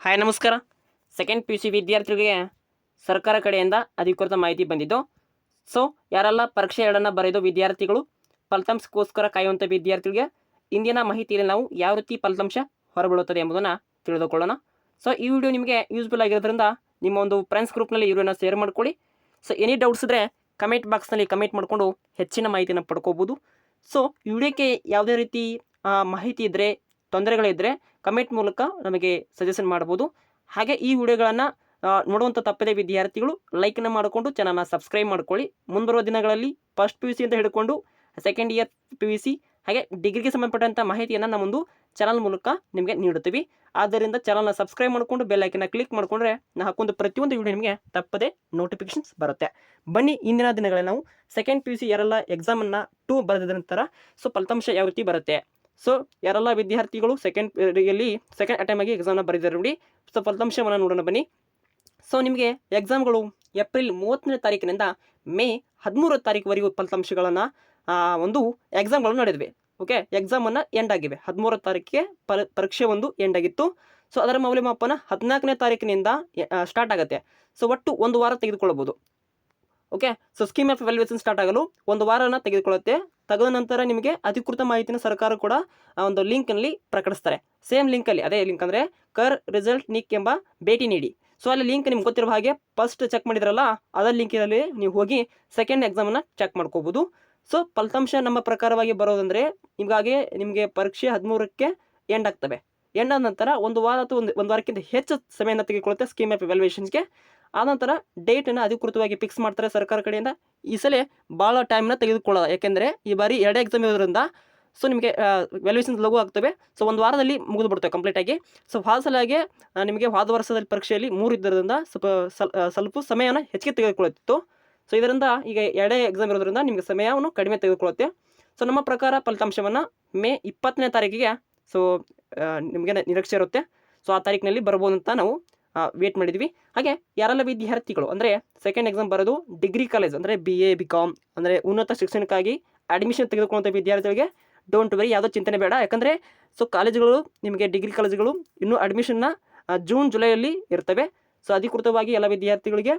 Hi ನಮಸ್ಕಾರ. Second P U C ವಿದ್ಯಾರ್ಥಿಗಳಿಗೆ ಸರ್ಕಾರ ಕಡೆಯಿಂದ ಅಧಿಕೃತ ಮಾಹಿತಿ ಬಂದಿದ್ದು. ಸೊ ಯಾರೆಲ್ಲ ಪರೀಕ್ಷೆ ಎರಡನ್ನು ಬರೆದು ವಿದ್ಯಾರ್ಥಿಗಳು ಫಲಿತಾಂಶಕ್ಕೋಸ್ಕರ ಕಾಯುವಂಥ ವಿದ್ಯಾರ್ಥಿಗಳಿಗೆ ಇಂದಿನ ಮಾಹಿತಿಯಲ್ಲಿ ನಾವು ಯಾವ ರೀತಿ ಫಲಿತಾಂಶ ಹೊರಬೀಳುತ್ತದೆ ಎಂಬುದನ್ನು ತಿಳಿದುಕೊಳ್ಳೋಣ. ಸೊ ಈ ವಿಡಿಯೋ ನಿಮಗೆ ಯೂಸ್ಫುಲ್ ಆಗಿರೋದ್ರಿಂದ ನಿಮ್ಮ ಒಂದು ಫ್ರೆಂಡ್ಸ್ ಗ್ರೂಪ್ನಲ್ಲಿ ಈ ವಿಡಿಯೋನ ಶೇರ್ ಮಾಡ್ಕೊಳ್ಳಿ. ಸೊ ಎನಿ ಡೌಟ್ಸ್ ಇದ್ದರೆ ಕಮೆಂಟ್ ಬಾಕ್ಸ್ನಲ್ಲಿ ಕಮೆಂಟ್ ಮಾಡಿಕೊಂಡು ಹೆಚ್ಚಿನ ಮಾಹಿತಿಯನ್ನು ಪಡ್ಕೋಬೋದು. ಸೊ ಈ ವಿಡಿಯೋಕ್ಕೆ ಯಾವುದೇ ರೀತಿ ಮಾಹಿತಿ ಇದ್ದರೆ, ತೊಂದರೆಗಳಿದ್ದರೆ ಕಮೆಂಟ್ ಮೂಲಕ ನಮಗೆ ಸಜೆಷನ್ ಮಾಡ್ಬೋದು. ಹಾಗೆ ಈ ವಿಡಿಯೋಗಳನ್ನು ನೋಡುವಂಥ ತಪ್ಪದೆ ವಿದ್ಯಾರ್ಥಿಗಳು ಲೈಕ್ನ ಮಾಡಿಕೊಂಡು ಚಾನಲ್ನ ಸಬ್ಸ್ಕ್ರೈಬ್ ಮಾಡ್ಕೊಳ್ಳಿ. ಮುಂಬರುವ ದಿನಗಳಲ್ಲಿ ಫಸ್ಟ್ ಪಿ ಯು ಸಿ ಅಂತ ಹಿಡ್ಕೊಂಡು second year P U C ಹಾಗೆ ಡಿಗ್ರಿಗೆ ಸಂಬಂಧಪಟ್ಟಂಥ ಮಾಹಿತಿಯನ್ನು ನಮ್ಮೊಂದು ಚಾನಲ್ ಮೂಲಕ ನಿಮಗೆ ನೀಡುತ್ತೀವಿ. ಆದ್ದರಿಂದ ಚಾನಲ್ನ ಸಬ್ಸ್ಕ್ರೈಬ್ ಮಾಡಿಕೊಂಡು ಬೆಲ್ ಐಕನ್ನ ಕ್ಲಿಕ್ ಮಾಡಿಕೊಂಡ್ರೆ ನಾವು ಹಾಕೊಂಡು ಪ್ರತಿಯೊಂದು ವಿಡಿಯೋ ನಿಮಗೆ ತಪ್ಪದೆ ನೋಟಿಫಿಕೇಶನ್ಸ್ ಬರುತ್ತೆ. ಬನ್ನಿ, ಇಂದಿನ ದಿನಗಳಲ್ಲಿ ನಾವು ಸೆಕೆಂಡ್ ಪಿ ಯು ಸಿ ಯಾರೆಲ್ಲ ಎಕ್ಸಾಮನ್ನು 2 ಬರೆದ ನಂತರ ಸೊ ಫಲಿತಾಂಶ ಯಾವ ರೀತಿ ಬರುತ್ತೆ. ಸೊ ಯಾರೆಲ್ಲ ವಿದ್ಯಾರ್ಥಿಗಳು ಸೆಕೆಂಡ್ ಅಟೆಂಪ್ ಆಗಿ ಎಕ್ಸಾಮ್ನ ಬರೆದಿದ್ದಾರೆ ನೋಡಿ. ಸೊ ಫಲಿತಾಂಶವನ್ನು ನೋಡೋಣ ಬನ್ನಿ. ಸೊ ನಿಮಗೆ ಎಕ್ಸಾಮ್ಗಳು ಏಪ್ರಿಲ್ 30ನೇ ತಾರೀಕಿನಿಂದ ಮೇ 13ನೇ ತಾರೀಕುವರೆಗೂ ಫಲಿತಾಂಶಗಳನ್ನು ಒಂದು ಎಕ್ಸಾಮ್ಗಳು ನಡೆದಿವೆ. ಓಕೆ, ಎಕ್ಸಾಮನ್ನು ಎಂಡ್ ಆಗಿವೆ. 13ನೇ ತಾರೀಕಿಗೆ ಪರೀಕ್ಷೆ ಒಂದು ಎಂಡ್ ಆಗಿತ್ತು. ಸೊ ಅದರ ಮೌಲ್ಯಮಾಪನ 14ನೇ ತಾರೀಕಿನಿಂದ ಸ್ಟಾರ್ಟ್ ಆಗುತ್ತೆ. ಸೊ ಒಟ್ಟು ಒಂದು ವಾರ ತೆಗೆದುಕೊಳ್ಳಬಹುದು. Okay, so scheme of valuation start ಆಗಲು ಒಂದು ವಾರನ ತೆಗೆದುಕೊಳ್ಳುತ್ತೆ. ತೆಗೆದ ನಂತರ ನಿಮಗೆ ಅಧಿಕೃತ ಮಾಹಿತಿನ ಸರ್ಕಾರ ಕೂಡ ಒಂದು ಲಿಂಕ್ನಲ್ಲಿ ಪ್ರಕಟಿಸ್ತಾರೆ. ಸೇಮ್ ಲಿಂಕಲ್ಲಿ, ಅದೇ ಲಿಂಕ್ ಅಂದರೆ ಕರ್ ರಿಸಲ್ಟ್ ನಿಕ್ ಎಂಬ ಭೇಟಿ ನೀಡಿ. ಸೊ ಅಲ್ಲಿ ಲಿಂಕ್ ನಿಮ್ಗೆ ಗೊತ್ತಿರೋ ಹಾಗೆ ಫಸ್ಟ್ ಚೆಕ್ ಮಾಡಿದ್ರಲ್ಲ, ಅದರ ಲಿಂಕಿನಲ್ಲಿ ನೀವು ಹೋಗಿ ಸೆಕೆಂಡ್ ಎಕ್ಸಾಮನ್ನು ಚೆಕ್ ಮಾಡ್ಕೋಬೋದು. ಸೊ ಫಲಿತಾಂಶ ನಮ್ಮ ಪ್ರಕಾರವಾಗಿ ಬರೋದಂದರೆ ಹೀಗಾಗಿ ನಿಮಗೆ ಪರೀಕ್ಷೆ 13ಕ್ಕೆ ಎಂಡ್ ಆಗ್ತವೆ. ಎಂಡ್ ಆದ ನಂತರ ಒಂದು ವಾರ ಅಥವಾ ಒಂದು ವಾರಕ್ಕಿಂತ ಹೆಚ್ಚು ಸಮಯನ ತೆಗೆದುಕೊಳ್ಳುತ್ತೆ ಸ್ಕೀಮ್ ಆಫ್ ವ್ಯಾಲ್ಯೂಯೇಷನ್ಸ್ಗೆ. ಆನಂತರ ಡೇಟನ್ನು ಅಧಿಕೃತವಾಗಿ ಫಿಕ್ಸ್ ಮಾಡ್ತಾರೆ ಸರ್ಕಾರ ಕಡೆಯಿಂದ. ಈ ಸಲ ಭಾಳ ಟೈಮ್ನ ತೆಗೆದುಕೊಳ್ಳೋದು, ಯಾಕೆಂದರೆ ಈ ಬಾರಿ 2 ಎಕ್ಸಾಮ್ ಇರೋದ್ರಿಂದ ಸೊ ನಿಮಗೆ ವ್ಯಾಲ್ಯೂಯೇಷನ್ಸ್ ಲಘು ಆಗ್ತವೆ. ಸೊ ಒಂದು ವಾರದಲ್ಲಿ ಮುಗಿದು ಬಿಡ್ತವೆ ಕಂಪ್ಲೀಟಾಗಿ. ಸೊ ಹಾಗೆ ನಿಮಗೆ ಹೋದ ವರ್ಷದಲ್ಲಿ ಪರೀಕ್ಷೆಯಲ್ಲಿ 3 ಇದ್ದರಿಂದ ಸ್ವಲ್ಪ ಸಮಯವನ್ನು ಹೆಚ್ಚಿಗೆ ತೆಗೆದುಕೊಳ್ಳುತ್ತಿತ್ತು. ಸೊ ಇದರಿಂದ ಈಗ 2 ಎಕ್ಸಾಮ್ ಇರೋದ್ರಿಂದ ನಿಮಗೆ ಸಮಯವನ್ನು ಕಡಿಮೆ ತೆಗೆದುಕೊಳ್ಳುತ್ತೆ. ಸೊ ನಮ್ಮ ಪ್ರಕಾರ ಫಲಿತಾಂಶವನ್ನು ಮೇ 20ನೇ ತಾರೀಕಿಗೆ ಸೊ ನಿಮಗೆ ನಿರೀಕ್ಷೆ ಇರುತ್ತೆ. ಸೊ ಆ ತಾರೀಕಿನಲ್ಲಿ ಬರ್ಬೋದು ಅಂತ ನಾವು ವೇಟ್ ಮಾಡಿದ್ವಿ. ಹಾಗೆ ಯಾರೆಲ್ಲ ವಿದ್ಯಾರ್ಥಿಗಳು ಅಂದರೆ ಸೆಕೆಂಡ್ ಎಕ್ಸಾಮ್ ಬರೋದು ಡಿಗ್ರಿ ಕಾಲೇಜ್ ಅಂದರೆ BA BCom ಅಂದರೆ ಉನ್ನತ ಶಿಕ್ಷಣಕ್ಕಾಗಿ ಅಡ್ಮಿಷನ್ ತೆಗೆದುಕೊಳ್ಳುವಂಥ ವಿದ್ಯಾರ್ಥಿಗಳಿಗೆ ಡೋಂಟ್ ವರಿ, ಯಾವುದೋ ಚಿಂತನೆ ಬೇಡ. ಯಾಕಂದರೆ ಸೊ ಕಾಲೇಜುಗಳು ನಿಮಗೆ ಡಿಗ್ರಿ ಕಾಲೇಜುಗಳು ಇನ್ನೂ ಅಡ್ಮಿಷನ್ನ ಜೂನ್ ಜುಲೈಯಲ್ಲಿ ಇರ್ತವೆ. ಸೊ ಅಧಿಕೃತವಾಗಿ ಎಲ್ಲ ವಿದ್ಯಾರ್ಥಿಗಳಿಗೆ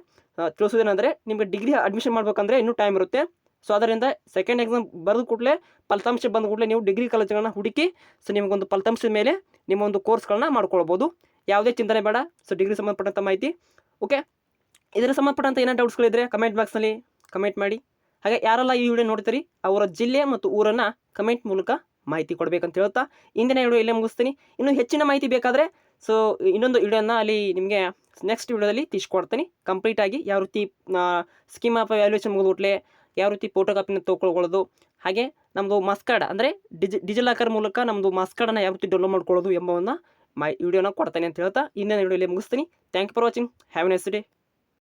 ತಿಳಿಸೋದೇನೆಂದರೆ ನಿಮಗೆ ಡಿಗ್ರಿ ಅಡ್ಮಿಷನ್ ಮಾಡಬೇಕಂದ್ರೆ ಇನ್ನೂ ಟೈಮ್ ಇರುತ್ತೆ. ಸೊ ಅದರಿಂದ ಸೆಕೆಂಡ್ ಎಕ್ಸಾಮ್ ಬರೆದು ಕೂಡಲೇ ಫಲಿತಾಂಶ ಬಂದ ಕೂಡಲೇ ನೀವು ಡಿಗ್ರಿ ಕಾಲೇಜುಗಳನ್ನ ಹುಡುಕಿ ಸೊ ನಿಮಗೊಂದು ಫಲಿತಾಂಶದ ಮೇಲೆ ನಿಮ್ಮ ಒಂದು ಕೋರ್ಸ್ಗಳನ್ನ ಮಾಡ್ಕೊಳ್ಬೋದು. ಯಾವುದೇ ಚಿಂತನೆ ಬೇಡ. ಸೊ ಡಿಗ್ರಿ ಸಂಬಂಧಪಟ್ಟಂಥ ಮಾಹಿತಿ. ಓಕೆ, ಇದರ ಸಂಬಂಧಪಟ್ಟಂಥ ಏನೋ ಡೌಟ್ಸ್ಗಳಿದ್ದರೆ ಕಮೆಂಟ್ ಬಾಕ್ಸ್ನಲ್ಲಿ ಕಮೆಂಟ್ ಮಾಡಿ. ಹಾಗೆ ಯಾರೆಲ್ಲ ಈ ವಿಡಿಯೋ ನೋಡ್ತೀರಿ ಅವರ ಜಿಲ್ಲೆ ಮತ್ತು ಊರನ್ನು ಕಮೆಂಟ್ ಮೂಲಕ ಮಾಹಿತಿ ಕೊಡಬೇಕಂತ ಹೇಳ್ತಾ ಇಂದಿನ ವಿಡಿಯೋ ಇಲ್ಲೇ ಮುಗಿಸ್ತೀನಿ. ಇನ್ನೂ ಹೆಚ್ಚಿನ ಮಾಹಿತಿ ಬೇಕಾದರೆ ಸೊ ಇನ್ನೊಂದು ವಿಡಿಯೋನ ಅಲ್ಲಿ ನಿಮಗೆ ನೆಕ್ಸ್ಟ್ ವಿಡಿಯೋದಲ್ಲಿ ತಿಳಿಸ್ಕೊಡ್ತೀನಿ ಕಂಪ್ಲೀಟಾಗಿ. ಯಾವ ರೀತಿ ಸ್ಕೀಮ್ ಆಫ್ ವ್ಯಾಲ್ಯೂಯೇಷನ್ ಮುಗಿದ್ಬಿಟ್ಲೆ ಯಾವ ರೀತಿ ಫೋಟೋ ಕಾಪಿನ ತೊಗೊಳ್ಕೊಳ್ಳೋದು, ಹಾಗೆ ನಮ್ಮದು ಮಾರ್ಕ್ಸ್ ಕಾರ್ಡ್ ಅಂದರೆ ಡಿಜಿಲಾಕರ್ ಮೂಲಕ ನಮ್ಮದು ಮಾರ್ಕ್ಸ್ ಕಾರ್ಡನ್ನು ಯಾವ ರೀತಿ ಡೌನ್ಲೋಡ್ ಮಾಡ್ಕೊಳ್ಳೋದು ಎಂಬವನ್ನು ವಿಡಿಯೋನ ಕೊಡ್ತೇನೆ ಅಂತ ಹೇಳ್ತಾ ಇಂದಿನ ವಿಡಿಯೋಲಿ ಮುಗಿಸ್ತೀನಿ. Thank you for watching. Have a nice day.